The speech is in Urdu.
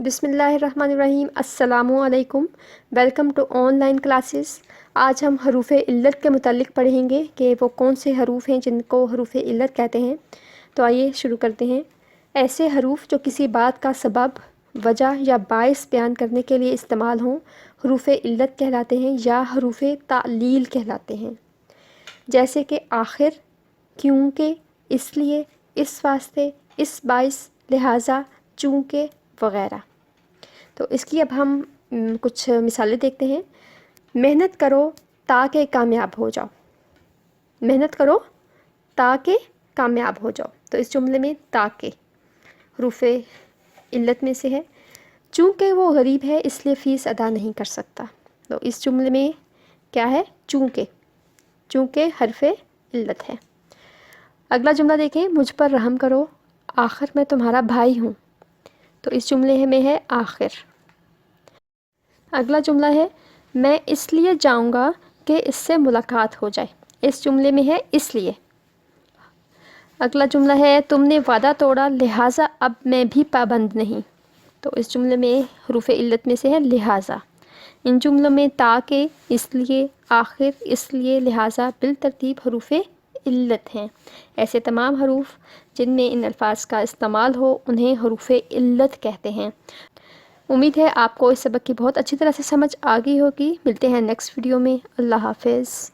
بسم اللہ الرحمن الرحیم۔ السلام علیکم، welcome to online classes. آج ہم حروف علت کے متعلق پڑھیں گے کہ وہ کون سے حروف ہیں جن کو حروف علت کہتے ہیں۔ تو آئیے شروع کرتے ہیں۔ ایسے حروف جو کسی بات کا سبب، وجہ یا باعث بیان کرنے کے لیے استعمال ہوں حروف علت کہلاتے ہیں یا حروف تعلیل کہلاتے ہیں، جیسے کہ آخر، کیونکہ، اس لیے، اس واسطے، اس باعث، لہٰذا، چونکہ وغیرہ۔ تو اس کی اب ہم کچھ مثالیں دیکھتے ہیں۔ محنت کرو تاکہ کامیاب ہو جاؤ، محنت کرو تاکہ کامیاب ہو جاؤ۔ تو اس جملے میں تاکہ حروف علت میں سے ہے۔ چونکہ وہ غریب ہے اس لیے فیس ادا نہیں کر سکتا، تو اس جملے میں کیا ہے؟ چونکہ، چونکہ حرف علت ہے۔ اگلا جملہ دیکھیں، مجھ پر رحم کرو آخر میں تمہارا بھائی ہوں، تو اس جملے میں ہے آخر۔ اگلا جملہ ہے، میں اس لیے جاؤں گا کہ اس سے ملاقات ہو جائے، اس جملے میں ہے اس لیے۔ اگلا جملہ ہے، تم نے وعدہ توڑا لہٰذا اب میں بھی پابند نہیں، تو اس جملے میں حروف علت میں سے ہے لہٰذا۔ ان جملوں میں تاکہ، اس لیے، آخر، اس لیے، لہٰذا بالترتیب حروف علت ہیں۔ ایسے تمام حروف جن میں ان الفاظ کا استعمال ہو انہیں حروف علت کہتے ہیں۔ امید ہے آپ کو اس سبق کی بہت اچھی طرح سے سمجھ آ گئی ہوگی۔ ملتے ہیں نیکسٹ ویڈیو میں۔ اللہ حافظ۔